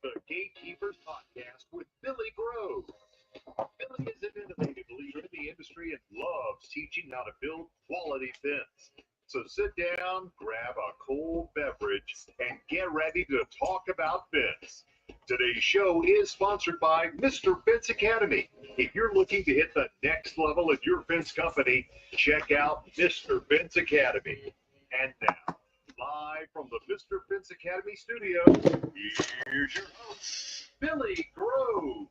the Gatekeepers Podcast with Billy Grove. Billy is an innovative leader in the industry and loves teaching how to build quality fence. So sit down, grab a cold beverage, and get ready to talk about fence. Today's show is sponsored by Mr. Fence Academy. If you're looking to hit the next level at your fence company, check out Mr. Fence Academy. And now, live from the Mr. Fence Academy studio, here's your host, Billy Grove.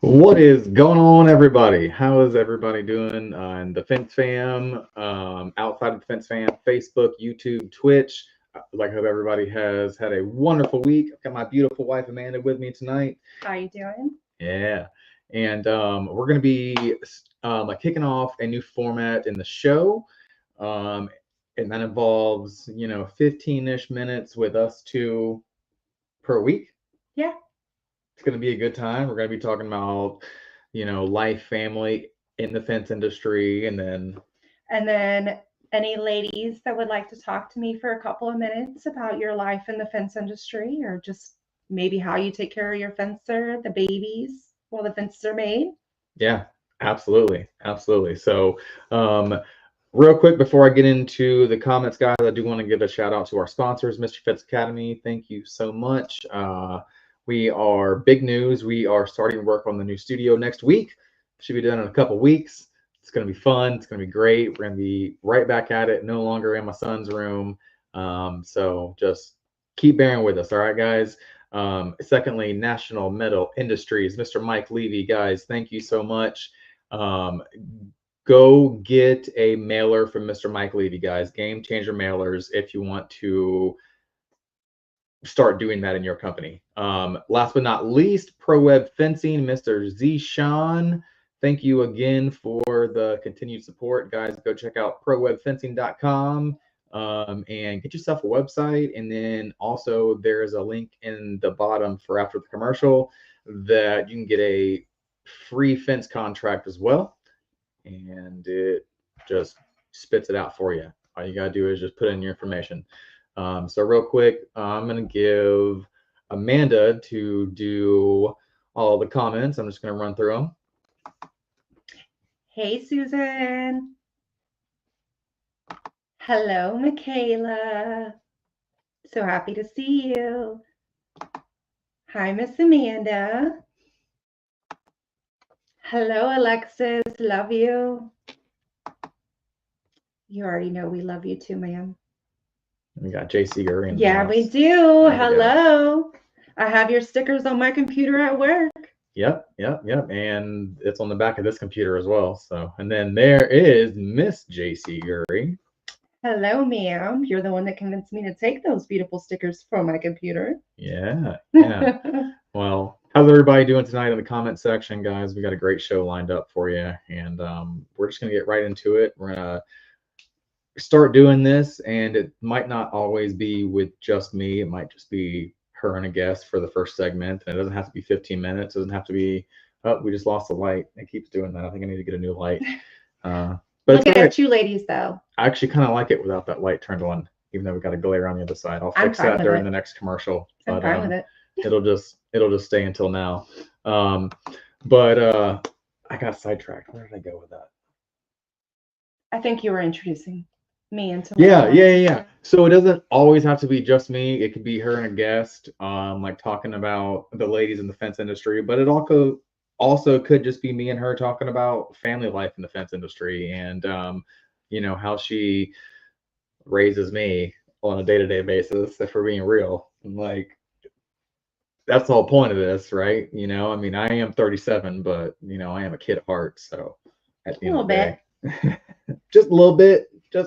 What is going on, everybody? How is everybody doing in the Fence Fam, outside of the Fence Fam, Facebook, YouTube, Twitch? I hope everybody has had a wonderful week. I've got my beautiful wife, Amanda, with me tonight. How you doing? Yeah. And we're going to be kicking off a new format in the show. And that involves, 15-ish minutes with us two per week. Yeah. It's going to be a good time. We're going to be talking about, life, family in the fence industry, and then any ladies that would like to talk to me for a couple of minutes about your life in the fence industry, or just maybe how you take care of your fencer, the babies while the fences are made. Yeah, absolutely. So, real quick before I get into the comments, guys, I do want to give a shout out to our sponsors, Mr. Fence Academy. Thank you so much. We are big news. We are starting work on the new studio next week. Should be done in a couple weeks. It's going to be fun. It's going to be great. We're going to be right back at it. No longer in my son's room. So just keep bearing with us. All right, guys. Secondly, National Metal Industries, Mr. Mike Levy, guys, thank you so much. Go get a mailer from Mr. Mike Levy, guys. Game changer mailers if you want to start doing that in your company. Last but not least, Pro Web Fencing, Mr. Zishan. Thank you again for the continued support, guys. Go check out prowebfencing.com and get yourself a website. And then also there's a link in the bottom for after the commercial that you can get a free fence contract as well. And it just spits it out for you. All you got to do is just put in your information. So real quick, I'm going to give Amanda to do all the comments. I'm just going to run through them. Hey, Susan. Hello, Michaela. So happy to see you. Hi, Miss Amanda. Hello, Alexis. Love you. You already know we love you too, ma'am. We got JC Gurry. Yeah, we do. Hello. I have your stickers on my computer at work. Yep. And it's on the back of this computer as well. So, and then there is Miss JC Gurry. Hello, ma'am. You're the one that convinced me to take those beautiful stickers from my computer. Yeah. Well, how's everybody doing tonight in the comment section, guys? We got a great show lined up for you, and we're just gonna get right into it. We're gonna start doing this, and it might not always be with just me. It might just be her and a guest for the first segment, and it doesn't have to be 15 minutes. It doesn't have to be, oh, we just lost the light. It keeps doing that. I think I need to get a new light. But look at you ladies, though. I actually kind of like it without that light turned on, even though we got a glare on the other side. I'll fix that during the next commercial. I'm fine with it. It'll just stay until now. But I got sidetracked. Where did I go with that? I think you were introducing me into yeah. So it doesn't always have to be just me. It could be her and a guest, talking about the ladies in the fence industry, but it also could just be me and her talking about family life in the fence industry, and how she raises me on a day-to-day basis, if we're being real. That's the whole point of this, right? I am 37, but I am a kid at heart. So at the end of the day, just a little bit. See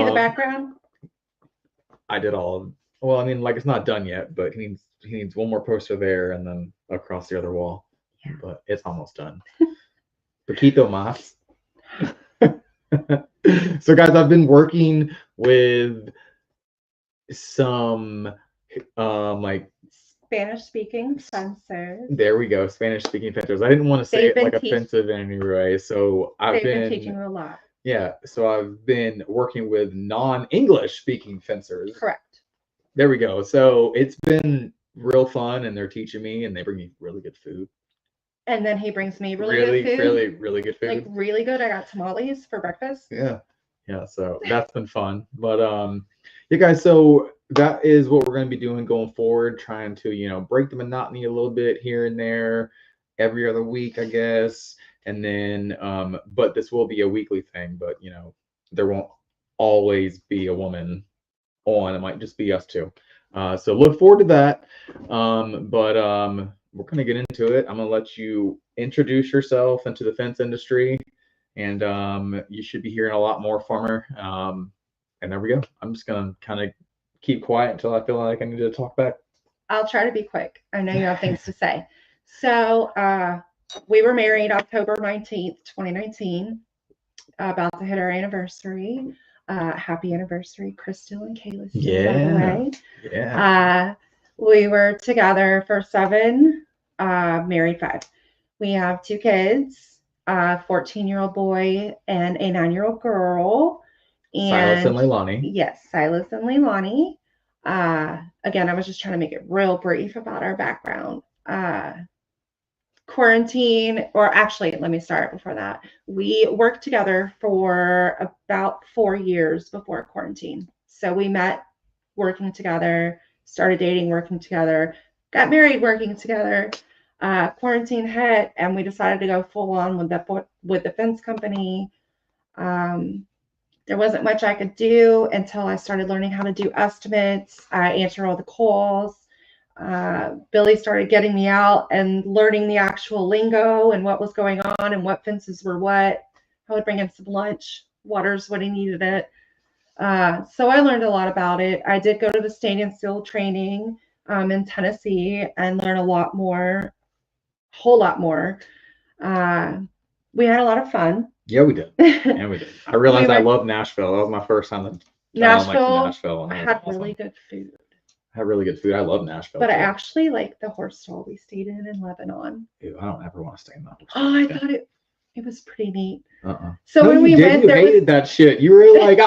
the background? I did all of. Well, it's not done yet, but he needs one more poster there and then across the other wall. Yeah. But it's almost done. Poquito más. So guys, I've been working with some Spanish-speaking fencers. There we go, Spanish-speaking fencers. I didn't want to say They've it been like teach- offensive in any way, so They've been teaching you a lot. yeah, so I've been working with non-English speaking fencers. Correct. There we go. So it's been real fun, and they're teaching me, and they bring me really good food. And then he brings me really good food. Really good food. Like really good. I got tamales for breakfast. Yeah. So that's been fun. But yeah, guys, so that is what we're going to be doing going forward, trying to, break the monotony a little bit here and there, every other week, I guess. And then but this will be a weekly thing, but there won't always be a woman on. It might just be us two. So look forward to that. But we're going to get into it. I'm going to let you introduce yourself into the fence industry, and you should be hearing a lot more from her. And there we go. I'm just going to kind of keep quiet until I feel like I need to talk back. I'll try to be quick. I know you have things to say. So we were married October 19th, 2019. About to hit our anniversary. Happy anniversary, Crystal and Kayla. By the way. Yeah. We were together for 7, married 5. We have 2 kids, a 14-year-old boy and a 9-year-old girl. Silas and Leilani. Yes, Silas and Leilani. Again, I was just trying to make it real brief about our background. Quarantine, or actually, let me start before that. We worked together for about 4 years before quarantine. So we met working together, started dating, working together, got married, working together. Quarantine hit, and we decided to go full on with the fence company. There wasn't much I could do until I started learning how to do estimates. I answered all the calls. Billy started getting me out and learning the actual lingo and what was going on and what fences were what. I would bring him some lunch, waters when he needed it. So I learned a lot about it. I did go to the Stain and Seal training in Tennessee and learn a lot more, whole lot more. We had a lot of fun. Yeah, we did. I realized I love Nashville. That was my first time. Nashville had really good food. Had really good food. I love Nashville. But I actually like the horse stall we stayed in Lebanon. Ew, I don't ever want to stay in that horse stall. Oh, I thought it was pretty neat. So no, when we went, you hated that shit. You were like,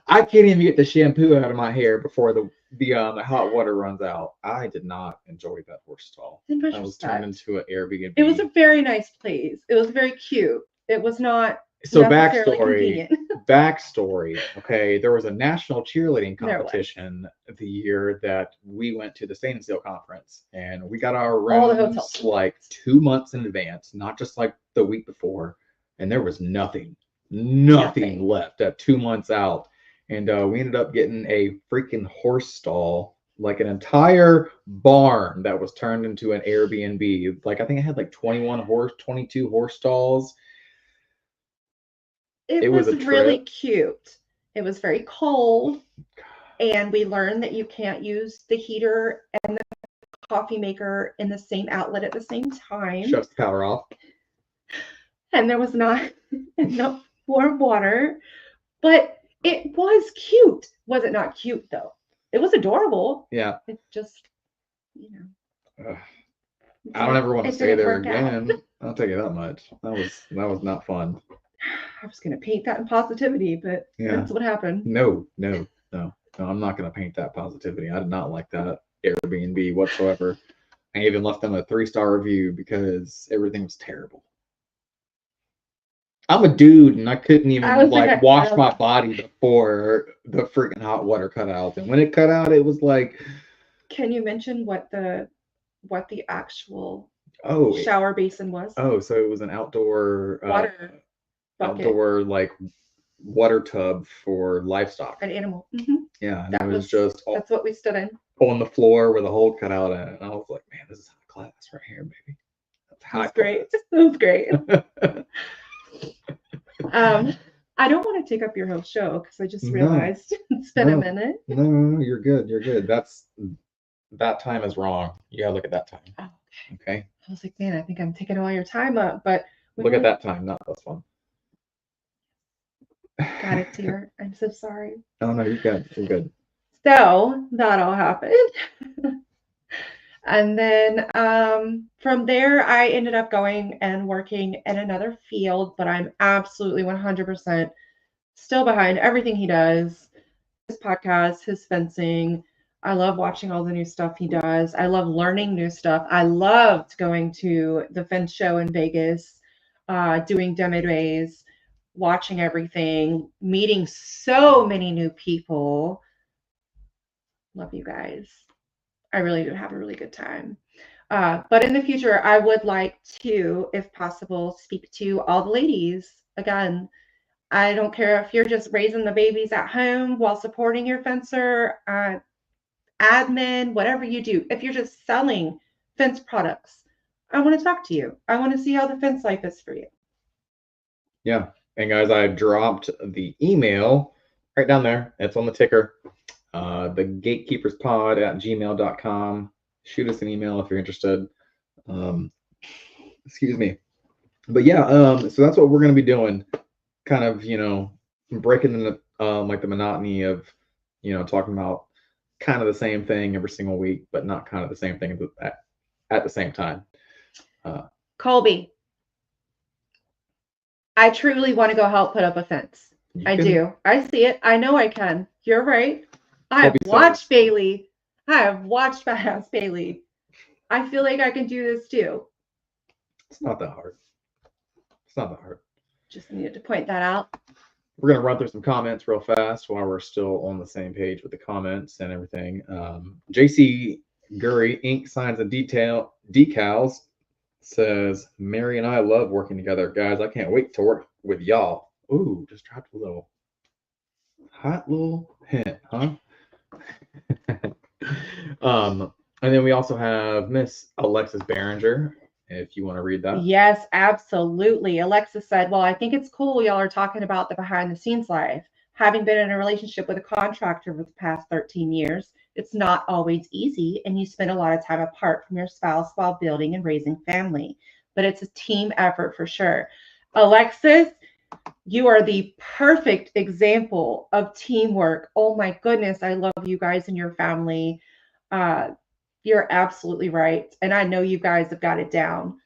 I can't even get the shampoo out of my hair before the hot water runs out. I did not enjoy that horse stall. I was turned into an Airbnb. It was a very nice place. It was very cute. It was not. So backstory. Okay, there was a national cheerleading competition the year that we went to the Stain and Seal conference, and we got our rooms like 2 months in advance, not just like the week before. And there was nothing left at 2 months out. And we ended up getting a freaking horse stall, like an entire barn that was turned into an Airbnb. Like I think it had like 22 horse stalls. It was really cute. It was very cold. And we learned that you can't use the heater and the coffee maker in the same outlet at the same time. Shuts the power off. And there was not enough warm water. But it was cute. Was it not cute, though? It was adorable. Yeah. It just, I don't ever want to stay there again. I'll tell you that much. That was not fun. I was going to paint that in positivity, but that's what happened. No, I'm not going to paint that positivity. I did not like that Airbnb whatsoever. I even left them a 3-star review because everything was terrible. I'm a dude, and I couldn't even wash my body before the freaking hot water cut out. And when it cut out, it was like. Can you mention what the actual shower basin was? Oh, so it was an outdoor water bucket. Outdoor water tub for livestock. An animal. Yeah, and it was just that's what we stood in. On the floor with a hole cut out in it. And I was like, man, this is high class right here, baby. That's high class. That was great. I don't want to take up your whole show because I just realized it's been a minute. No, you're good. You're good. That time is wrong. You gotta look at that time. Oh, okay. I was like, man, I think I'm taking all your time up, but look at that time, not this one. Got it, dear. I'm so sorry. Oh no, you're good. You're good. So that all happened. And then from there, I ended up going and working in another field, but I'm absolutely 100% still behind everything he does. His podcast, his fencing. I love watching all the new stuff he does. I love learning new stuff. I loved going to the fence show in Vegas, doing demo days, watching everything, meeting so many new people. Love you guys. I really do have a really good time. But in the future, I would like to, if possible, speak to all the ladies. Again, I don't care if you're just raising the babies at home while supporting your fencer, admin, whatever you do. If you're just selling fence products, I want to talk to you. I want to see how the fence life is for you. Yeah. And guys, I dropped the email right down there. It's on the ticker. The gatekeeperspod@gmail.com. Shoot us an email if you're interested. Excuse me. But yeah, so that's what we're going to be doing. Kind of, breaking the like the monotony of, talking about kind of the same thing every single week, but not kind of the same thing at the same time. Colby, I truly want to go help put up a fence. I do. I see it. I know I can. You're right. I have watched Bailey. I have watched Badass Bailey. I feel like I can do this too. It's not that hard. It's not that hard. Just needed to point that out. We're going to run through some comments real fast while we're still on the same page with the comments and everything. JC Gurry, Ink Signs and Decals, says, Mary and I love working together. Guys, I can't wait to work with y'all. Ooh, just dropped a little hot little hint, huh? And then we also have Miss Alexis Behringer, if you want to read that. Yes, absolutely. Alexis said, well, I think it's cool y'all are talking about the behind the scenes life. Having been in a relationship with a contractor for the past 13 years, it's not always easy, and you spend a lot of time apart from your spouse while building and raising family. But it's a team effort for sure. Alexis, you are the perfect example of teamwork. Oh my goodness, I love you guys and your family. You're absolutely right. And I know you guys have got it down.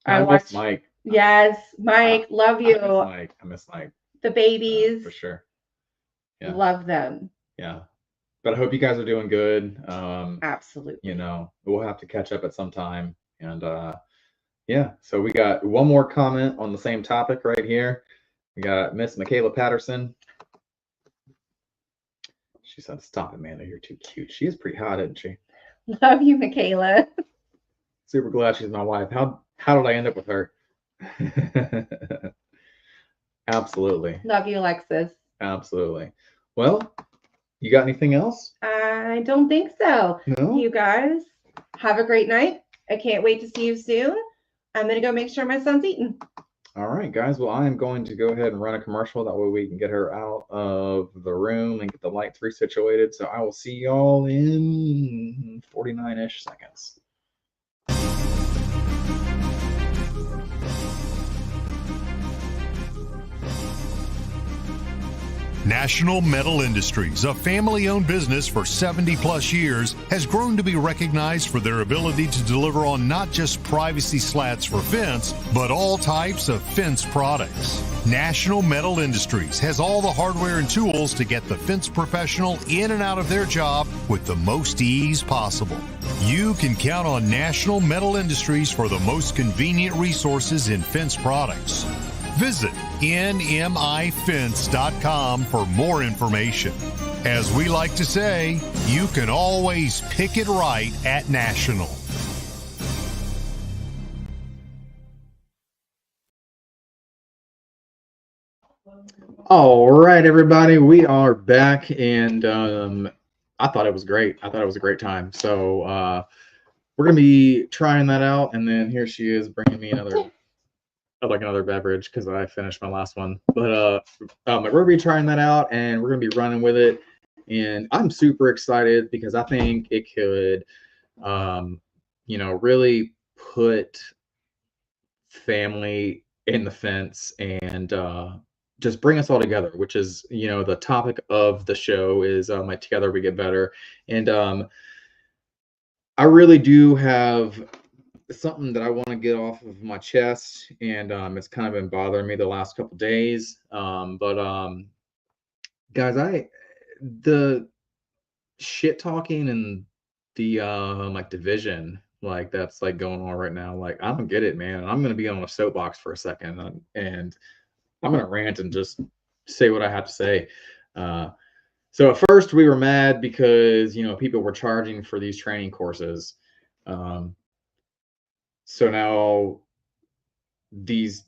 I miss Mike. Yes, Mike, love you. I miss Mike. The babies. For sure. Yeah. Love them. Yeah. But I hope you guys are doing good. Absolutely. We'll have to catch up at some time. And yeah, so we got one more comment on the same topic right here. We got Miss Michaela Patterson. She said, stop it, Amanda, you're too cute. She is pretty hot, isn't she? Love you, Michaela. Super glad she's my wife. How did I end up with her? Absolutely. Love you, Alexis. Absolutely. Well, you got anything else? I don't think so. No? You guys have a great night. I can't wait to see you soon. I'm going to go make sure my son's eating. All right, guys. Well, I am going to go ahead and run a commercial. That way we can get her out of the room and get the lights resituated. So I will see y'all in 49-ish seconds. National Metal Industries, a family-owned business for 70-plus years, has grown to be recognized for their ability to deliver on not just privacy slats for fence, but all types of fence products. National Metal Industries has all the hardware and tools to get the fence professional in and out of their job with the most ease possible. You can count on National Metal Industries for the most convenient resources in fence products. Visit nmifence.com for more information. As we like to say, you can always pick it right at National. All right, everybody, we are back, and I thought it was great. I thought it was a great time. So we're gonna be trying that out, and then here she is bringing me another beverage because I finished my last one. But we're gonna be trying that out, and we're gonna be running with it. And I'm super excited because I think it could, really put family in the fence and just bring us all together, which is, the topic of the show is like together we get better. And I really do have something that I want to get off of my chest, and it's kind of been bothering me the last couple days. Guys, the shit talking and the like division like that's like going on right now, like I don't get it, man. And I'm gonna be on a soapbox for a second, and I'm gonna rant and just say what I have to say. Uh, so at first we were mad because people were charging for these training courses. Um, so now these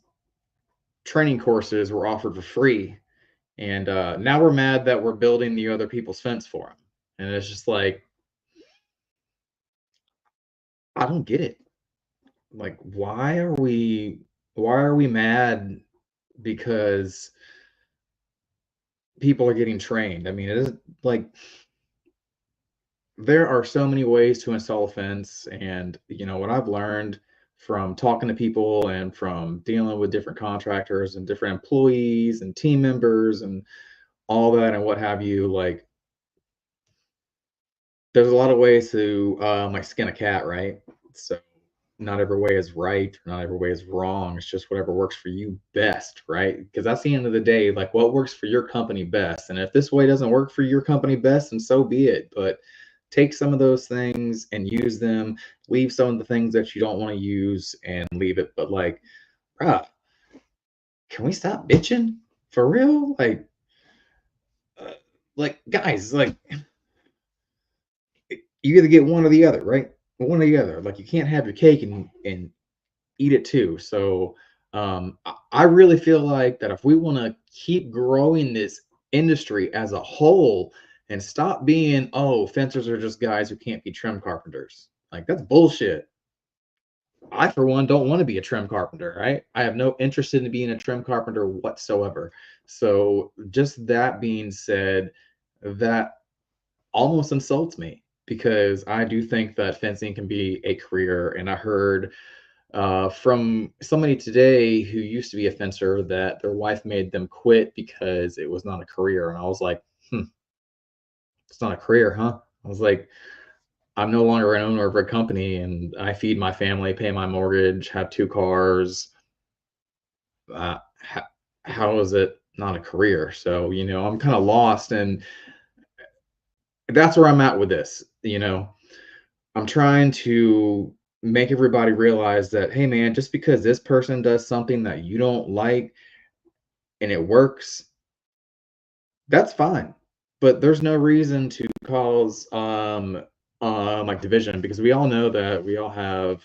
training courses were offered for free, and now we're mad that we're building the other people's fence for them. And it's just like, I don't get it. Like, why are we mad because people are getting trained? I mean, it is like there are so many ways to install a fence, and what I've learned from talking to people and from dealing with different contractors and different employees and team members and all that and what have you, like there's a lot of ways to like skin a cat, right? So not every way is right, not every way is wrong. It's just whatever works for you best, right? Because that's the end of the day, like what works for your company best. And if this way doesn't work for your company best, then so be it. But take some of those things and use them. Leave some of the things that you don't want to use and leave it. But like, bruh, can we stop bitching for real? Uh, like guys, like you either get one or the other, right? One or the other. Like you can't have your cake and eat it too. So I really feel like that if we want to keep growing this industry as a whole and stop being, oh, fencers are just guys who can't be trim carpenters. Like that's bullshit. I, for one, don't want to be a trim carpenter, right? I have no interest in being a trim carpenter whatsoever. So just that being said, that almost insults me because I do think that fencing can be a career. And I heard from somebody today who used to be a fencer that their wife made them quit because it was not a career. And I was like, it's not a career, huh? I was like, I'm no longer an owner of a company and I feed my family, pay my mortgage, have 2 cars. Uh, how, how is it not a career? So, I'm kind of lost. And that's where I'm at with this. I'm trying to make everybody realize that, hey, man, just because this person does something that you don't like and it works, that's fine. But there's no reason to cause like division because we all know that we all have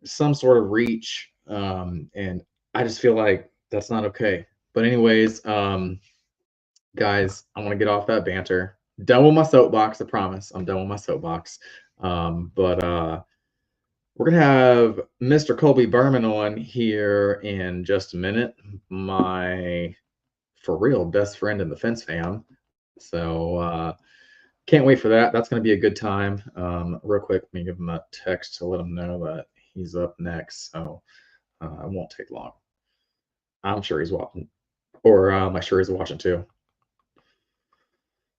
some sort of reach. And I just feel like that's not okay. But anyways, guys, I want to get off that banter. Done with my soapbox, I promise. I'm done with my soapbox. But we're gonna have Mr. Colby Berman on here in just a minute. My for real best friend in the fence fam. So can't wait for that. That's gonna be a good time. Real quick, let me give him a text to let him know that he's up next. So it won't take long. I'm sure he's watching, or I'm sure he's watching too.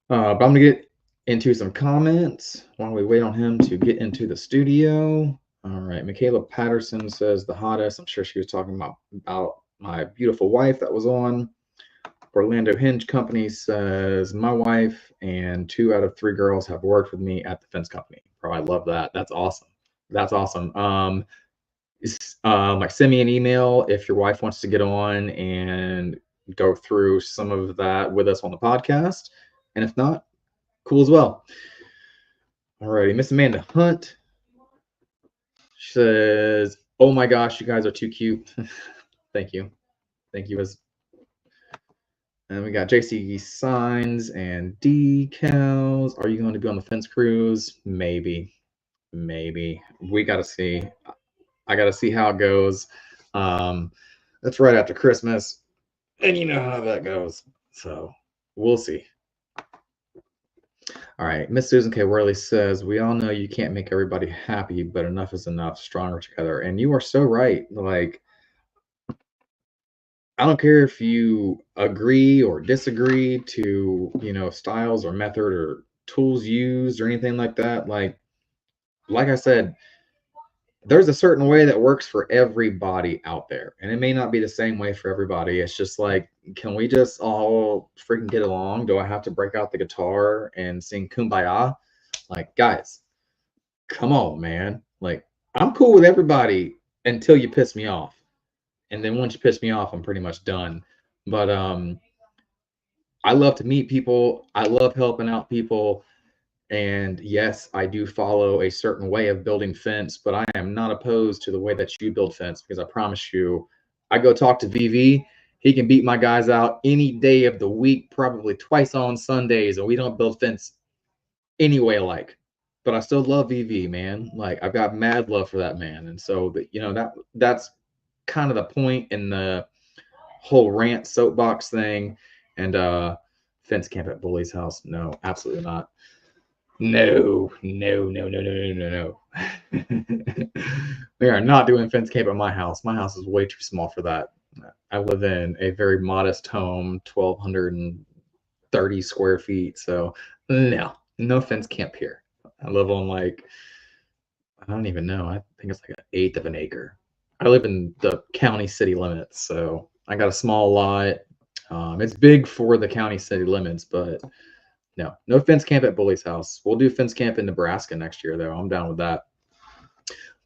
But I'm gonna get into some comments while we wait on him to get into the studio. All right, Michaela Patterson says the hottest. I'm sure she was talking about my beautiful wife that was on. Orlando Hinge Company says my wife and 2 out of 3 girls have worked with me at the fence company. Bro, I love that. That's awesome. That's awesome. Like send me an email if your wife wants to get on and go through some of that with us on the podcast. And if not, cool as well. Alrighty, Miss Amanda Hunt says, "Oh my gosh, you guys are too cute." Thank you, thank you. And we got JC signs and decals. Are you going to be on the fence cruise? Maybe, maybe. We got to see. I got to see how it goes. That's right after Christmas, and you know how that goes. So we'll see. All right, Miss Susan K. Worley says, we all know you can't make everybody happy, but enough is enough, stronger together. And you are so right. Like, I don't care if you agree or disagree to, styles or method or tools used or anything like that. Like, like I said, there's a certain way that works for everybody out there, and it may not be the same way for everybody. It's just like, can we just all freaking get along? Do I have to break out the guitar and sing Kumbaya? Like, guys, come on, man. Like, I'm cool with everybody until you piss me off. And then once you piss me off, I'm pretty much done. But I love to meet people. I love helping out people. And yes, I do follow a certain way of building fence, but I am not opposed to the way that you build fence, because I promise you, I go talk to VV. He can beat my guys out any day of the week, probably twice on Sundays, and we don't build fence any way alike. But I still love VV, man. Like, I've got mad love for that man. And so that's kind of the point in the whole rant soapbox thing. And fence camp at Bully's house. No, absolutely not. No. We are not doing fence camp at my house. My house is way too small for that. I live in a very modest home, 1,230 square feet. So no fence camp here. I live on, like, I don't even know. I think it's like 1/8 of an acre. I live in the county city limits, so I got a small lot. It's big for the county city limits, but no fence camp at Bully's house. We'll do fence camp in Nebraska next year, though. I'm down with that.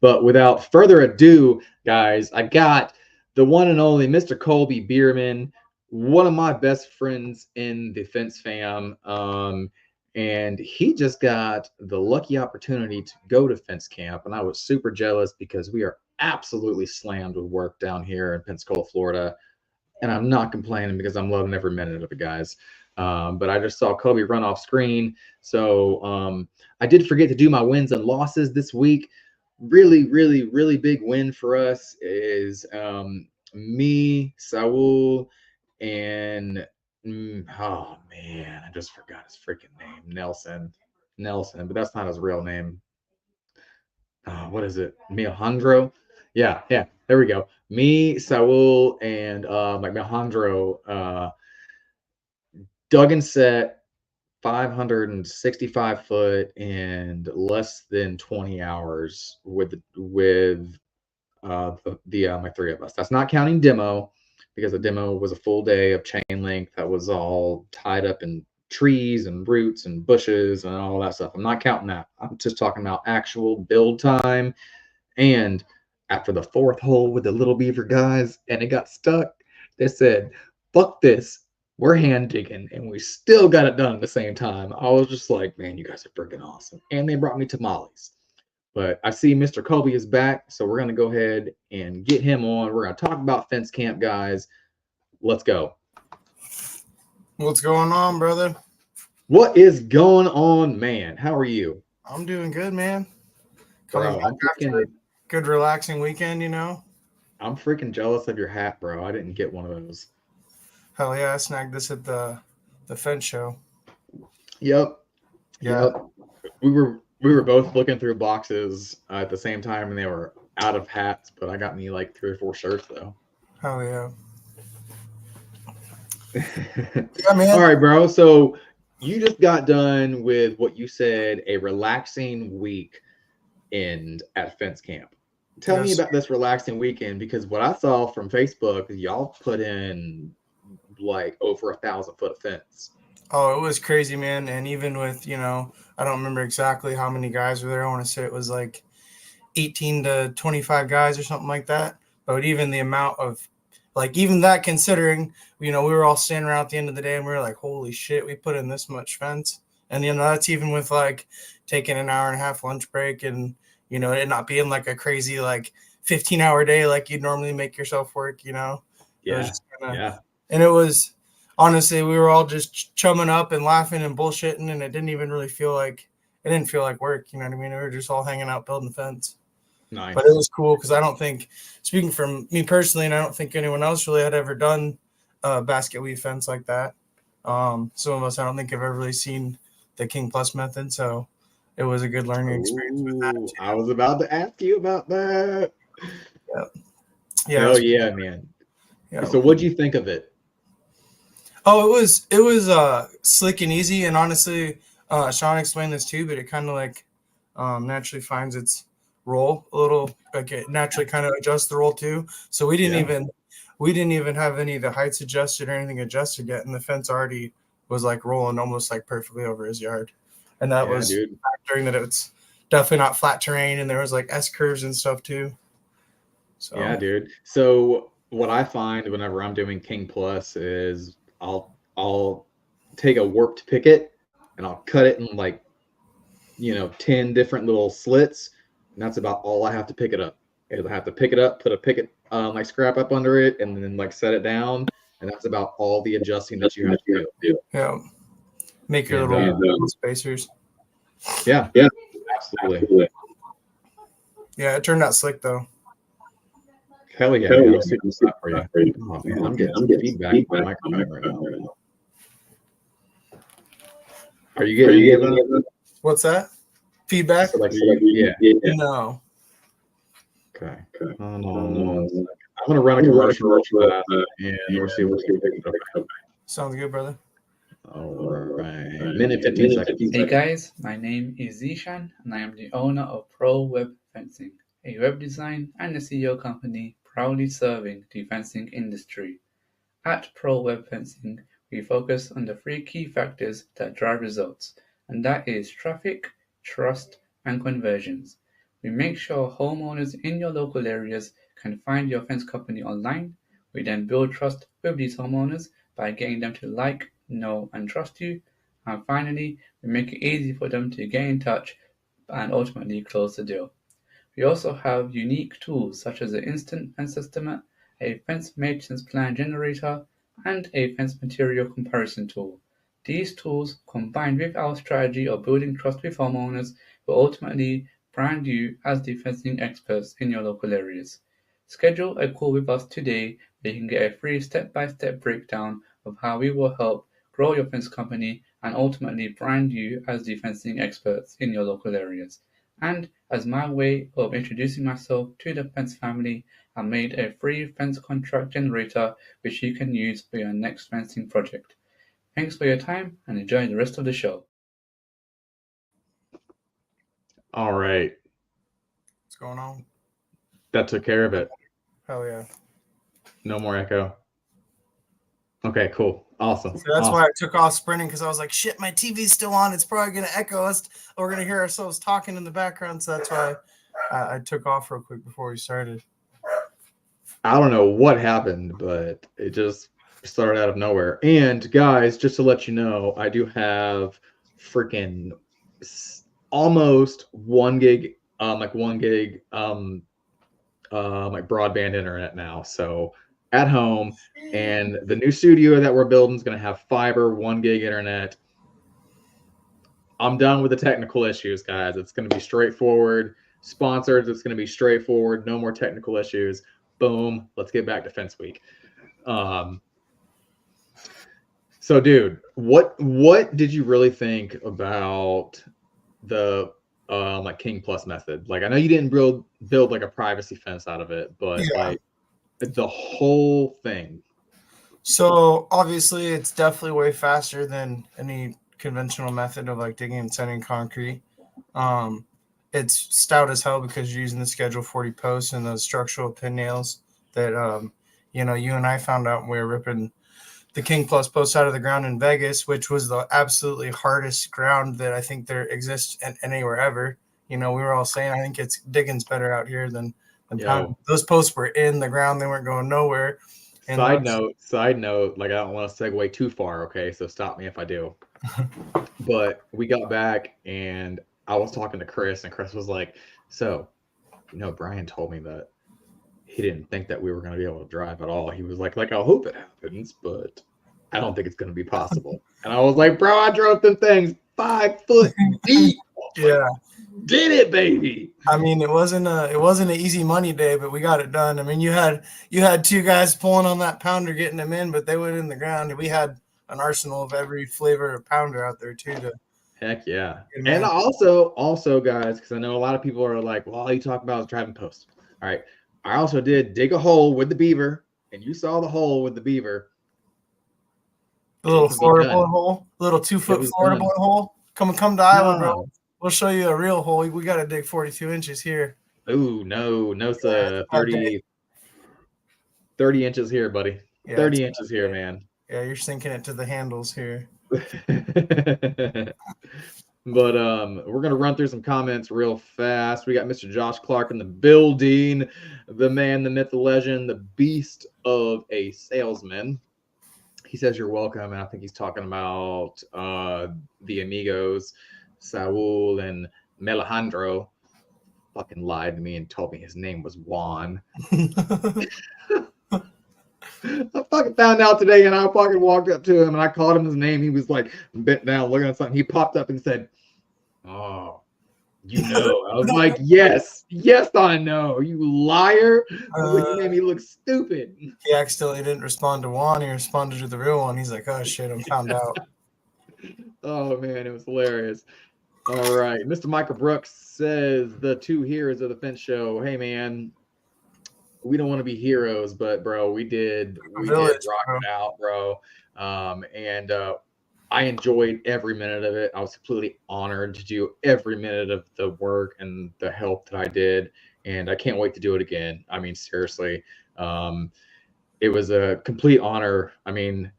But without further ado, guys, I got the one and only Mr. Colby Bierman, one of my best friends in the fence fam. And he just got the lucky opportunity to go to fence camp. And I was super jealous because we are absolutely slammed with work down here in Pensacola, Florida. And I'm not complaining because I'm loving every minute of it, guys. But I just saw Kobe run off screen. So I did forget to do my wins and losses this week. Really big win for us is me, Saul, and oh man, I just forgot his freaking name. Nelson, but that's not his real name. What is it? Alejandro? Yeah, there we go. Me, Saul, and Alejandro dug and set 565 foot in less than 20 hours with my three of us. That's not counting demo, because the demo was a full day of chain link that was all tied up in trees and roots and bushes and all that stuff. I'm not counting that. I'm just talking about actual build time. And after the fourth hole with the little beaver guys and it got stuck, they said, fuck this. We're hand digging, and we still got it done at the same time. I was just like, man, you guys are freaking awesome. And they brought me tamales. But I see Mr. Colby is back, so we're going to go ahead and get him on. We're going to talk about fence camp, guys. Let's go. What's going on, brother? What is going on, man? How are you? I'm doing good, man. Bro, Coming back after a good, relaxing weekend, you know? I'm freaking jealous of your hat, bro. I didn't get one of those. Hell yeah, I snagged this at the fence show. Yep. We were both looking through boxes at the same time, and they were out of hats, but I got me like 3 or 4 shirts, though. Hell yeah. Yeah, man. All right, bro. So you just got done with what you said a relaxing weekend at fence camp. Tell me about this relaxing weekend, because what I saw from Facebook is y'all put in like over 1,000 foot of fence. Oh, it was crazy, man. And even with, I don't remember exactly how many guys were there. I want to say it was like 18 to 25 guys or something like that. But even the amount of, like, even that considering, we were all standing around at the end of the day and we were like, holy shit, we put in this much fence. And, that's even with like taking an hour and a half lunch break and, it not being like a crazy, like 15-hour day like you'd normally make yourself work, Yeah. And it was, honestly, we were all just chumming up and laughing and bullshitting, and it didn't even really feel like work. You know what I mean? We were just all hanging out building the fence. Nice. But it was cool because I don't think, speaking from me personally, and I don't think anyone else really had ever done a basket weave fence like that. Some of us, I don't think have ever really seen the King Plus method, so it was a good learning experience with that too. I was about to ask you about that. Yeah. Hell yeah, man. Yeah. So what'd you think of it? Oh, it was slick and easy, and honestly, Sean explained this too, but it kind of like naturally finds its roll a little, like it naturally kind of adjusts the roll too. So we didn't even have any of the heights adjusted or anything adjusted yet, and the fence already was like rolling almost like perfectly over his yard. And that was factoring that it's definitely not flat terrain, and there was like S curves and stuff too. So yeah, dude. So what I find whenever I'm doing King Plus is I'll take a warped picket and I'll cut it in like 10 different little slits, and that's about all I have to pick it up. I have to pick it up, put a picket like scrap up under it, and then like set it down, and that's about all the adjusting that you have to do. Yeah, make your little spacers. Yeah, absolutely. Yeah, it turned out slick though. Hell yeah, man. I'm super excited for you. Oh man, I'm getting some feedback from my microphone right now. Are you getting any of that? What's that? Feedback? So, yeah. No. Okay. Hold on. I'm gonna run a commercial for that, and we'll see what we can do. Sounds good, brother. All right. Minute 15 seconds. Hey guys, my name is Zishan, and I am the owner of Pro Web Fencing, a web design and SEO company proudly serving the fencing industry. At Pro Web Fencing, we focus on the 3 key factors that drive results, and that is traffic, trust, and conversions. We make sure homeowners in your local areas can find your fence company online. We then build trust with these homeowners by getting them to like, know, and trust you. And finally, we make it easy for them to get in touch and ultimately close the deal. We also have unique tools such as the Instant Fence Estimate, a fence maintenance plan generator, and a fence material comparison tool. These tools, combined with our strategy of building trust with homeowners, will ultimately brand you as the fencing experts in your local areas. Schedule a call with us today where you can get a free step-by-step breakdown of how we will help grow your fence company and ultimately brand you as the fencing experts in your local areas. And as my way of introducing myself to the fence family, I made a free fence contract generator which you can use for your next fencing project. Thanks for your time and enjoy the rest of the show. All right. What's going on? That took care of it. Hell yeah. No more echo. Okay, cool. Awesome. So that's why I took off sprinting, because I was like, shit, my TV's still on. It's probably going to echo us. We're going to hear ourselves talking in the background. So that's why I took off real quick before we started. I don't know what happened, but it just started out of nowhere. And guys, just to let you know, I do have freaking almost 1 gig, like broadband internet now. So at home, and the new studio that we're building is going to have fiber, 1 gig internet. I'm done with the technical issues, guys. It's going to be straightforward. Sponsors, it's going to be straightforward. No more technical issues. Boom. Let's get back to Fence Week. So, dude, what did you really think about the like King Plus method? Like, I know you didn't build like a privacy fence out of it, but like the whole thing. So obviously, it's definitely way faster than any conventional method of like digging and sending concrete. It's stout as hell because you're using the Schedule 40 posts and those structural pin nails that you and I found out when we were ripping the King Plus posts out of the ground in Vegas, which was the absolutely hardest ground that I think there exists anywhere ever. We were all saying I think it's digging's better out here than pounding. Those posts were in the ground; they weren't going nowhere. And Side note, like I don't want to segue too far, okay? So stop me if I do. But we got back and I was talking to Chris, and Chris was like, so, Brian told me that he didn't think that we were going to be able to drive at all. He was like, I hope it happens, but I don't think it's going to be possible. And I was like, bro, I drove them things 5 foot deep. Yeah. Did it, baby. I mean, it wasn't an easy money day, but we got it done. I mean, you had 2 guys pulling on that pounder, getting them in, but they went in the ground, and we had an arsenal of every flavor of pounder out there too. Heck yeah. And also guys, because I know a lot of people are like, well, all you talk about is driving posts. All right. I also did dig a hole with the beaver, and you saw the hole with the beaver. A little Florida bullet hole, little 2-foot Florida bullet hole. Come to Iowa, bro. We'll show you a real hole. We got to dig 42 inches here. Ooh, no, Yeah, 30 inches here, buddy. Yeah, 30 inches here, man. Yeah, you're sinking it to the handles here. But we're gonna run through some comments real fast. We got Mr. Josh Clark in the building, the man, the myth, the legend, the beast of a salesman. He says you're welcome, and I think he's talking about the amigos, Saul and Melejandro. Fucking lied to me and told me his name was Juan. I fucking found out today, and I fucking walked up to him and I called him his name. He was like bent down looking at something. He popped up and said, "Oh, you know." I was like, yes, I know. You liar. You made me look stupid. He accidentally didn't respond to Juan. He responded to the real one. He's like, oh shit, I'm found out. Oh man, it was hilarious. All right. Mr. Michael Brooks says the two heroes of the fence show. Hey man, we don't want to be heroes, but bro, we did rock it out, bro. And I enjoyed every minute of it. I was completely honored to do every minute of the work and the help that I did. And I can't wait to do it again. I mean, seriously, it was a complete honor. I mean,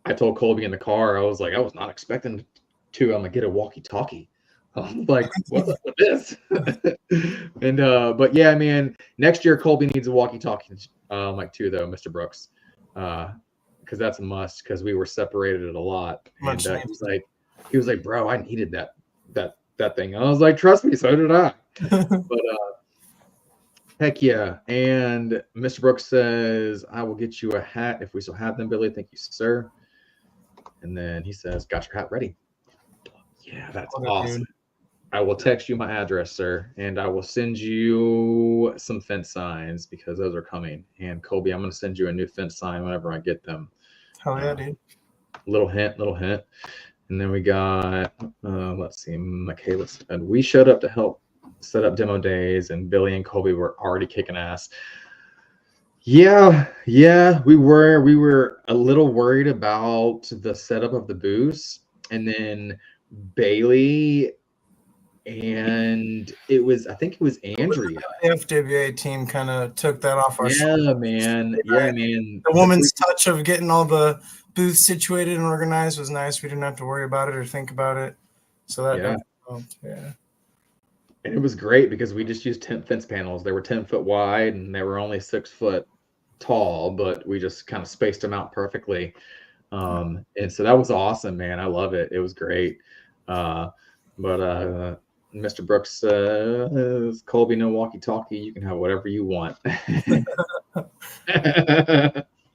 I told Colby in the car, I was like, I was not expecting to get a walkie-talkie. I'm like, what's up with this? And but yeah, man, next year Colby needs a walkie-talkie, like too, though, Mr. Brooks, because that's a must. Because we were separated a lot, and he was like, bro, I needed that thing. And I was like, trust me, so did I. But heck yeah. And Mr. Brooks says, I will get you a hat if we still have them, Billy. Thank you, sir. And then he says, got your hat ready. Yeah, that's awesome. Dude. I will text you my address, sir, and I will send you some fence signs because those are coming. And Colby, I'm going to send you a new fence sign whenever I get them. Hell yeah, dude. Little hint. And then we got, let's see, Michaela said, we showed up to help set up demo days, and Billy and Colby were already kicking ass. Yeah, we were. We were a little worried about the setup of the booths, and then Bailey, and I think it was Andrea. The FWA team kind of took that off our shoulders. Man. The woman's touch of getting all the booths situated and organized was nice. We didn't have to worry about it or think about it. So that helped. Yeah. And it was great because we just used 10 fence panels. They were 10 foot wide and they were only 6 foot tall, but we just kind of spaced them out perfectly. And so that was awesome, man. I love it. It was great. But Mr. Brooks says, Colby, no walkie-talkie. You can have whatever you want.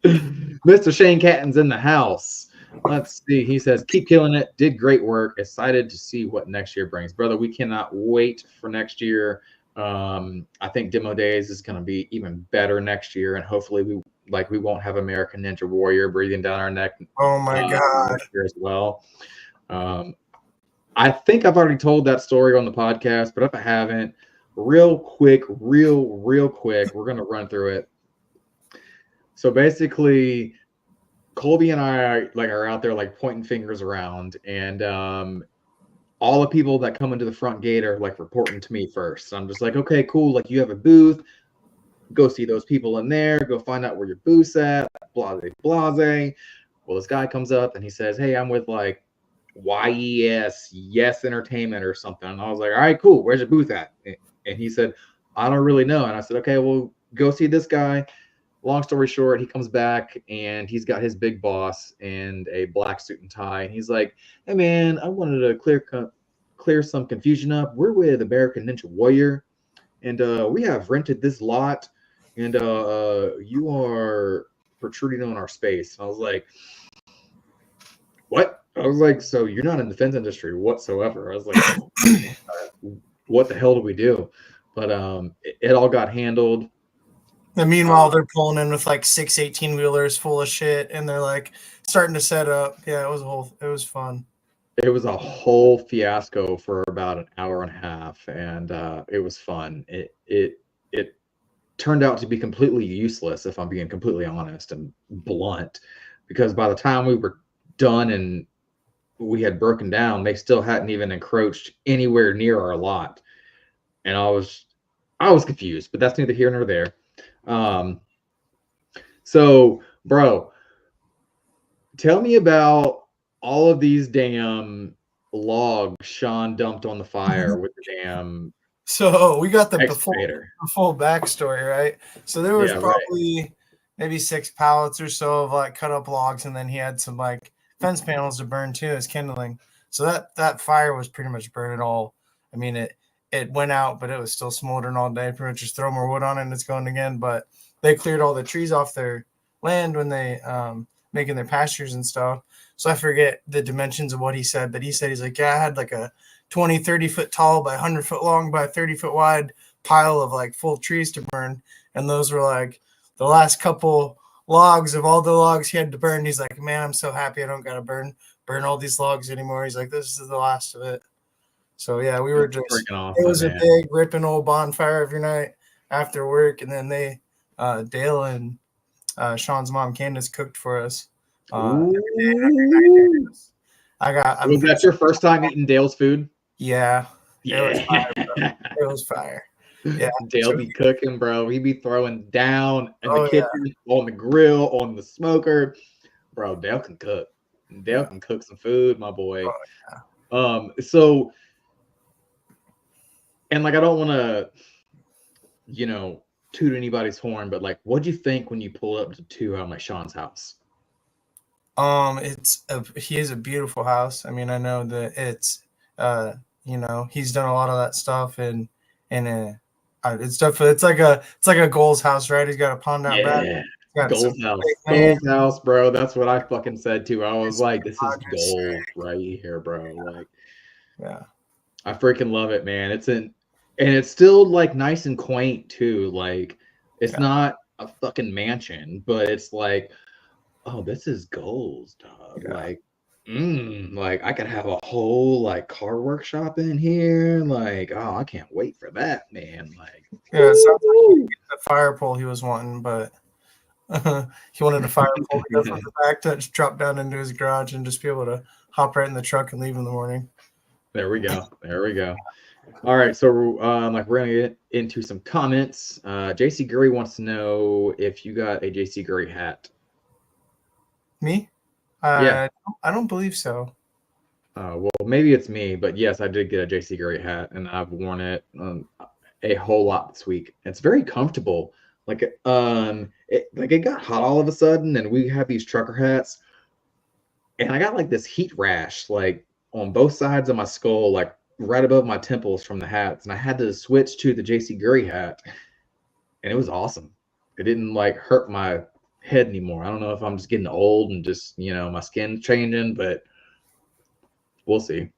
Mr. Shane Catton's in the house. Let's see. He says, keep killing it. Did great work. Excited to see what next year brings. Brother, we cannot wait for next year. I think Demo Days is going to be even better next year. And hopefully we won't have American Ninja Warrior breathing down our neck. Oh, my God. Next year as well. I think I've already told that story on the podcast, but if I haven't, real quick, we're going to run through it. So basically, Colby and I are out there like pointing fingers around, and all the people that come into the front gate are like reporting to me first. So I'm just like, okay, cool. Like, you have a booth, go see those people in there, go find out where your booth's at, blase. Well, this guy comes up and he says, hey, I'm with like Yes Entertainment or something. And I was like, all right, cool. Where's your booth at? And he said, I don't really know. And I said, okay, well, go see this guy. Long story short, he comes back and he's got his big boss in a black suit and tie. And he's like, hey, man, I wanted to clear some confusion up. We're with American Ninja Warrior, and we have rented this lot, and you are protruding on our space. And I was like, what? I was like, so you're not in the fence industry whatsoever. I was like, what the hell do we do? But it all got handled. And meanwhile, they're pulling in with like 6 18-wheelers full of shit, and they're like starting to set up. Yeah, it was fun. It was a whole fiasco for about an hour and a half, and it was fun. It turned out to be completely useless, if I'm being completely honest and blunt, because by the time we were done and we had broken down, they still hadn't even encroached anywhere near our lot. And I was confused, but that's neither here nor there. So, bro, tell me about all of these damn logs Sean dumped on the fire with the damn So we got the excavator. full backstory, right? So there was Yeah, right. probably maybe 6 pallets or so of like cut up logs, and then he had some like fence panels to burn too as kindling. So that fire was pretty much burning all. I mean, it went out, but it was still smoldering all day. Pretty much just throw more wood on it and it's going again. But they cleared all the trees off their land when they making their pastures and stuff. So I forget the dimensions of what he said, but he said he's like, yeah, I had like a 20, 30 foot tall by 100 foot long by 30 foot wide pile of like full trees to burn. And those were like the last couple logs of all the logs he had to burn. He's like, man, I'm so happy I don't got to burn all these logs anymore. He's like, this is the last of it. So yeah, we were just, awesome, it was man. a big ripping old bonfire every night after work. And then they, Dale and Sean's mom, Candace, cooked for us. Every night. Was that your first time eating Dale's food? Yeah. Yeah. It was fire. Yeah. Dale be cooking, bro. He be throwing down in the kitchen, on the grill, on the smoker. Bro, Dale can cook. Dale can cook some food, my boy. So, and like, I don't want to, toot anybody's horn, but like, what'd you think when you pulled up to like Sean's house? He has a beautiful house. I mean, I know that it's he's done a lot of that stuff, and it's definitely it's like a Goals house, right? He's got a pond out back. Goals house, bro. That's what I fucking said too. I was like, this is gold right here, bro. Like, yeah, I freaking love it, man. And it's still like nice and quaint too. Like, it's not a fucking mansion, but it's like, oh, this is goals, dog. Yeah. Like I could have a whole like car workshop in here. Like, oh, I can't wait for that, man. Like, yeah, it sounds like the fire pole he was wanting, but he wanted a fire pole to go from the back to just drop down into his garage and just be able to hop right in the truck and leave in the morning. There we go. All right, so like we're gonna get into some comments. JC Gurry wants to know if you got a JC Gurry hat. Me? Yeah. I don't believe so. Well, maybe it's me, but yes, I did get a JC Gurry hat, and I've worn it a whole lot this week. It's very comfortable. Like, it got hot all of a sudden, and we have these trucker hats, and I got like this heat rash, like on both sides of my skull, like right above my temples from the hats, and I had to switch to the JC Gurry hat, and it was awesome. It didn't like hurt my head anymore. I don't know if I'm just getting old and just my skin's changing, but we'll see.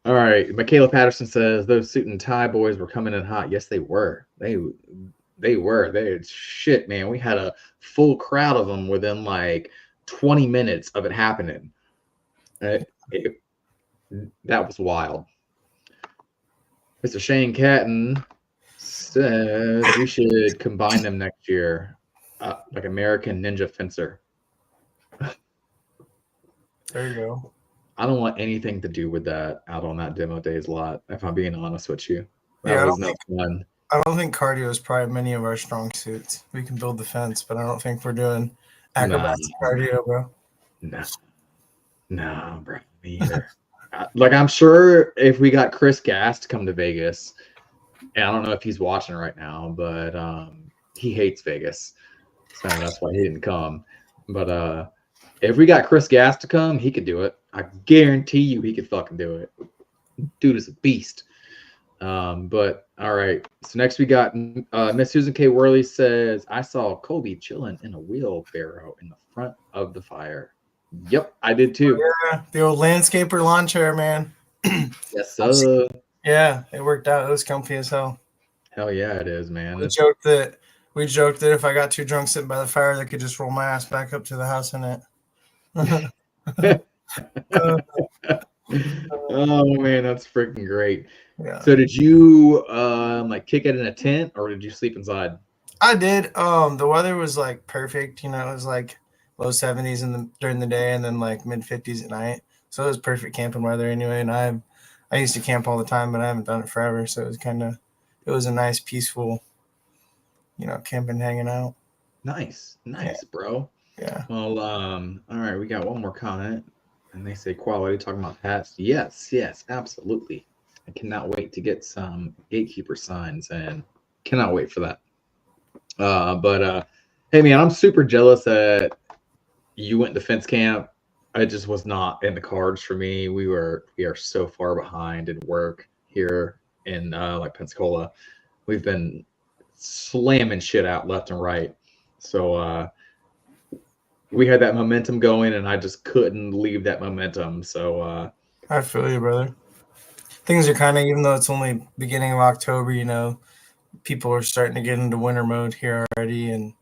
All right, Michaela Patterson says those suit and tie boys were coming in hot. Yes, they were. They were shit, man. We had a full crowd of them within like 20 minutes of it happening. That was wild. Mr. Shane Catton says we should combine them next year, like American Ninja Fencer. There you go. I don't want anything to do with that out on that demo days lot, if I'm being honest with you. I don't think cardio is probably many of our strong suits. We can build the fence, but I don't think we're doing acrobatics cardio, bro. No, bro. Me either. Like, I'm sure if we got Chris Gass to come to Vegas, and I don't know if he's watching right now, but he hates Vegas, so that's why he didn't come. But if we got Chris Gass to come, he could do it. I guarantee you he could fucking do it. Dude is a beast. But all right. So next we got Miss Susan K. Worley says, I saw Kobe chilling in a wheelbarrow in the front of the fire. Yep, I did too. Yeah, the old landscaper lawn chair, man. Yes, sir. Yeah, it worked out. It was comfy as hell. Hell yeah, it is, man. We joked that if I got too drunk sitting by the fire, they could just roll my ass back up to the house in it. Oh man, that's freaking great. Yeah. So did you like kick it in a tent or did you sleep inside? I did. The weather was like perfect. You know, it was like low 70s during the day, and then like mid 50s at night. So it was perfect camping weather anyway. And I used to camp all the time, but I haven't done it forever. So it was a nice, peaceful, camping, hanging out. Nice, Yeah, bro. yeah. Well, all right, we got one more comment, and they say quality, talking about hats. Yes, absolutely. I cannot wait to get some gatekeeper signs, and cannot wait for that. But hey, man, I'm super jealous that you went to fence camp. It just was not in the cards for me. We are so far behind in work here in like Pensacola. We've been slamming shit out left and right. So we had that momentum going, and I just couldn't leave that momentum. So I feel you, brother. Things are kind of, even though it's only beginning of October, people are starting to get into winter mode here already. And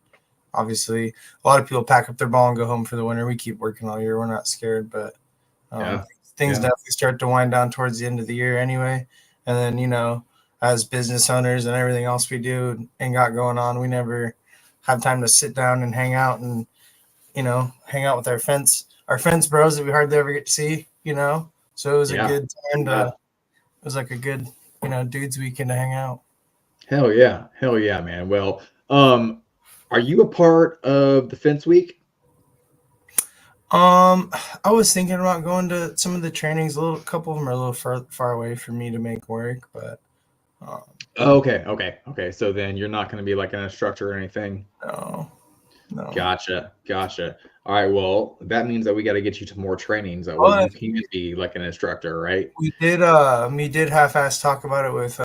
obviously, a lot of people pack up their ball and go home for the winter. We keep working all year. We're not scared, but things definitely start to wind down towards the end of the year anyway. And then, as business owners and everything else we do and got going on, we never have time to sit down and hang out and, hang out with our fence bros that we hardly ever get to see. So it was a good time it was like a good, dudes weekend to hang out. Hell yeah, man. Well, are you a part of the Fence Week? I was thinking about going to some of the trainings. A couple of them are a little far away for me to make work, but Okay. So then you're not going to be like an instructor or anything. No. Gotcha. All right. Well, that means that we got to get you to more trainings where you can be like an instructor, right? We did half-ass talk about it with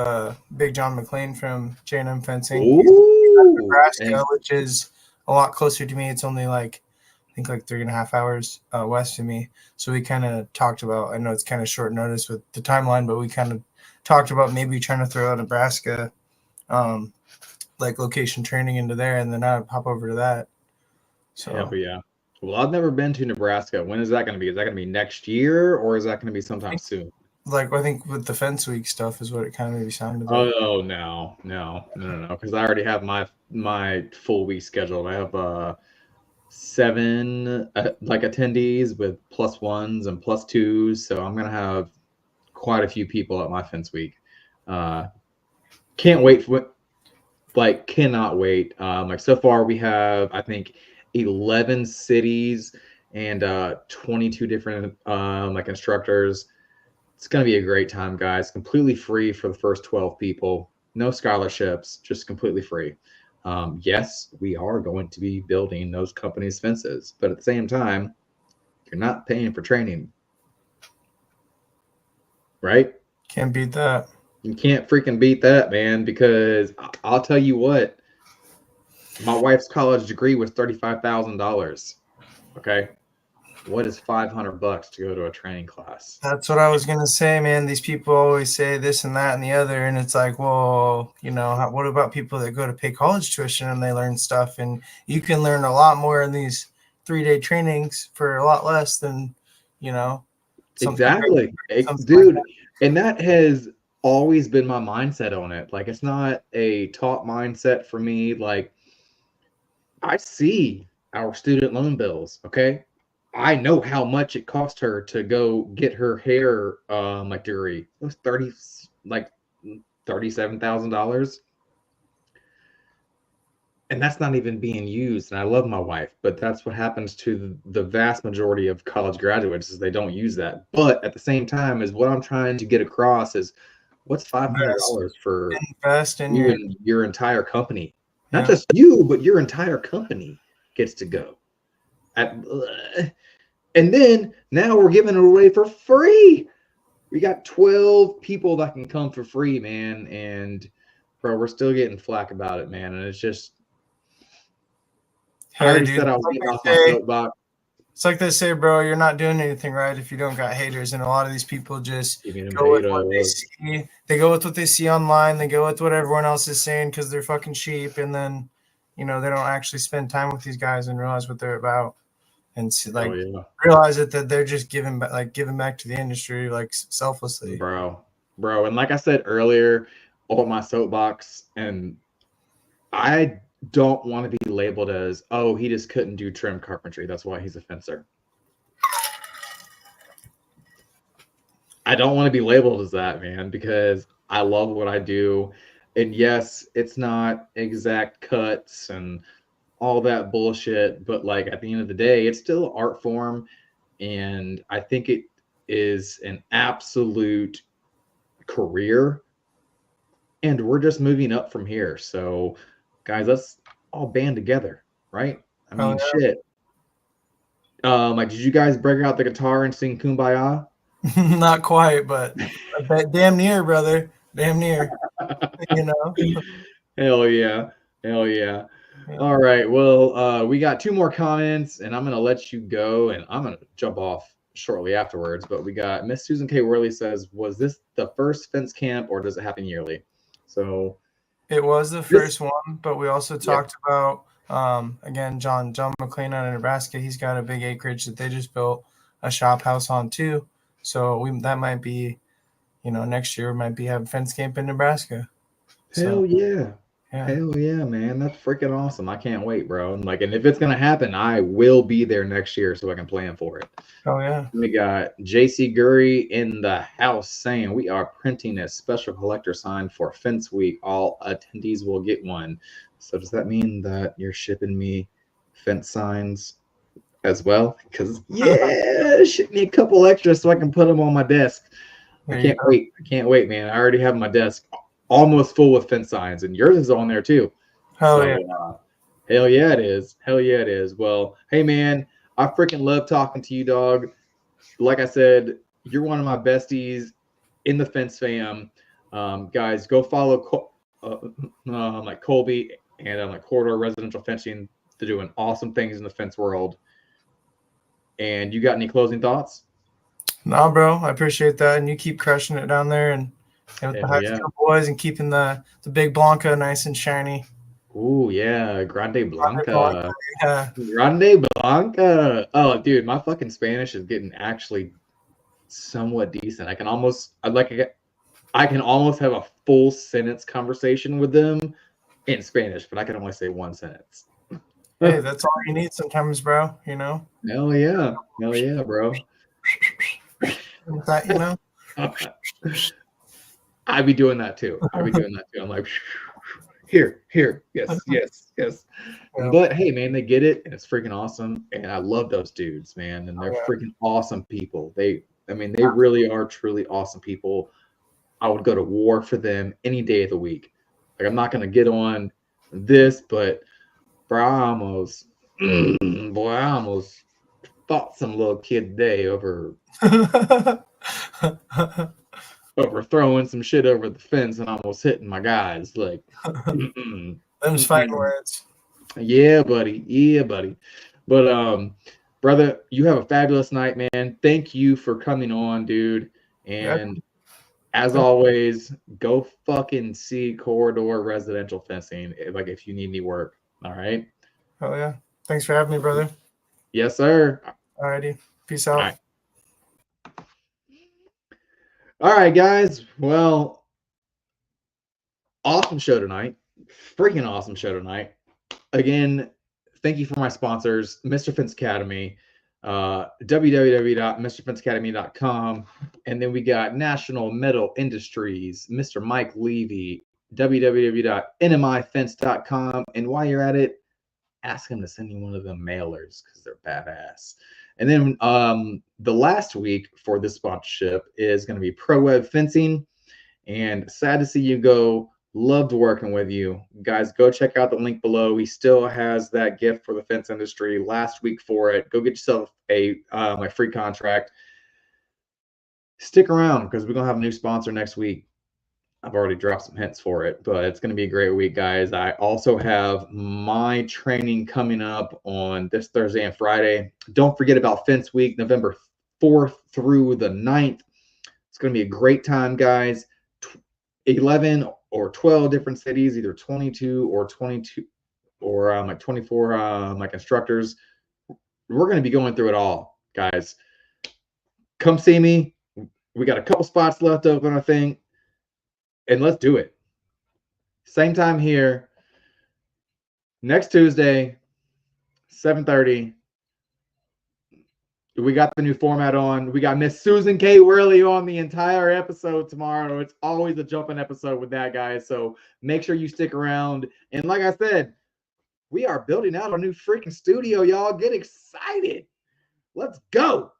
Big John McLean from J&M Fencing. Ooh, Nebraska, which is a lot closer to me. It's only I think 3.5 hours west of me. So we kind of talked about, I know it's kind of short notice with the timeline, but we kind of talked about maybe trying to throw out Nebraska location training into there, and then I'd hop over to that. So hell yeah. Well, I've never been to Nebraska. When is that going to be? Is that going to be next year, or is that going to be sometime soon? I think with the Fence Week stuff is what it kind of maybe sounded like. Oh no, because I already have my full week scheduled. I have 7 attendees with +1s and +2s, so I'm gonna have quite a few people at my Fence Week. Can't wait for cannot wait. So far we have, I think, 11 cities and 22 different instructors. It's going to be a great time, guys. Completely free for the first 12 people. No scholarships, just completely free. Yes, we are going to be building those companies' fences, but at the same time, you're not paying for training. Right? Can't beat that. You can't freaking beat that, man, because I'll tell you what, my wife's college degree was $35,000. Okay. What is $500 to go to a training class? That's what I was going to say, man. These people always say this and that and the other. And it's like, well, what about people that go to pay college tuition and they learn stuff? And you can learn a lot more in these 3-day trainings for a lot less than, Exactly. Dude. Like and that has always been my mindset on it. It's not a taught mindset for me. I see our student loan bills. Okay. I know how much it cost her to go get her hair degree. It was $37,000. And that's not even being used. And I love my wife, but that's what happens to the vast majority of college graduates is they don't use that. But at the same time, is what I'm trying to get across is what's $500 for invest in you and your entire company? Not just you, but your entire company gets to go. And then now we're giving it away for free. We got 12 people that can come for free, man. And bro, we're still getting flack about it, man. And it's just, I already said I was getting off my soapbox. It's like they say, bro, you're not doing anything right if you don't got haters. And a lot of these people just go with what they see. They go with what they see online. They go with what everyone else is saying because they're fucking cheap. And then, they don't actually spend time with these guys and realize what they're about. And realize that they're just giving back to the industry selflessly, bro. And like I said earlier on my soapbox, and I don't want to be labeled as, oh, he just couldn't do trim carpentry, that's why he's a fencer. I don't want to be labeled as that, man, because I love what I do. And yes, it's not exact cuts and all that bullshit, but like at the end of the day, it's still an art form. And I think it is an absolute career. And we're just moving up from here. So, guys, let's all band together, right? I mean, shit. Like, did you guys break out the guitar and sing Kumbaya? Not quite, but I bet damn near, brother. Damn near. You know. Hell yeah. Hell yeah. All right. Well, we got 2 more comments, and I'm gonna let you go, and I'm gonna jump off shortly afterwards. But we got Miss Susan K. Worley says, "Was this the first fence camp, or does it happen yearly?" So it was the first one, but we also talked about again John McLean out of Nebraska. He's got a big acreage that they just built a shop house on too. So that might be, next year might be having fence camp in Nebraska. Hell yeah. Hell yeah, man. That's freaking awesome. I can't wait, bro. And if it's gonna happen, I will be there next year so I can plan for it. Oh yeah. We got JC Gurry in the house saying we are printing a special collector sign for Fence Week. All attendees will get one. So does that mean that you're shipping me fence signs as well? Because ship me a couple extras so I can put them on my desk. I can't wait. I can't wait, man. I already have my desk almost full with fence signs, and yours is on there too. Hell yeah. Hell yeah, it is. Hell yeah, it is. Well, hey, man, I freaking love talking to you, dog. Like I said, you're one of my besties in the fence fam. Guys, go follow like Colby and like Corridor Residential Fencing. They're doing awesome things in the fence world. And you got any closing thoughts? No, bro. I appreciate that, and you keep crushing it down there, and with the high school boys, and keeping the big Blanca nice and shiny. Ooh, yeah, Grande Blanca. Yeah. Grande Blanca. Oh, dude, my fucking Spanish is getting actually somewhat decent. I can almost have a full sentence conversation with them in Spanish, but I can only say one sentence. Hey, that's all you need sometimes, bro. Hell yeah. Hell yeah, bro. With that, I'd be doing that too. I'm like, here, yes. Yeah. But hey, man, they get it, and it's freaking awesome. And I love those dudes, man. And they're freaking awesome people. They really are truly awesome people. I would go to war for them any day of the week. Like, I'm not gonna get on this, but bro, I almost fought some little kid today over throwing some shit over the fence and almost hitting my guys. Like, them's fighting words. Yeah, buddy. But brother, you have a fabulous night, man. Thank you for coming on, dude. And as always, go fucking see Corridor Residential Fencing, like, if you need any work. All right. Oh yeah. Thanks for having me, brother. Yes, sir. Alrighty. Peace out. All right, guys. Well, awesome show tonight. Freaking awesome show tonight. Again, thank you for my sponsors, Mr. Fence Academy, www.mrfenceacademy.com, and then we got National Metal Industries, Mr. Mike Levy, www.nmifence.com, and while you're at it, ask him to send you one of them mailers because they're badass. And then the last week for this sponsorship is going to be Pro Web Fencing, and sad to see you go. Loved working with you guys. Go check out the link below. He still has that gift for the fence industry last week for it. Go get yourself my free contract. Stick around because we're gonna have a new sponsor next week. I've already dropped some hints for it, but it's gonna be a great week, guys. I also have my training coming up on this Thursday and Friday. Don't forget about Fence Week, November 4th through the 9th. It's gonna be a great time, guys. 11 or 12 different cities, either 22 or 24 like instructors. We're going to be going through it all, guys. Come see me. We got a couple spots left open, I think, and let's do it. Same time here, Next Tuesday, 7:30. We got the new format on. We got Miss Susan K. Worley on the entire episode tomorrow. It's always a jumping episode with that, guys. So make sure you stick around. And like I said, we are building out a new freaking studio, y'all. Get excited. Let's go.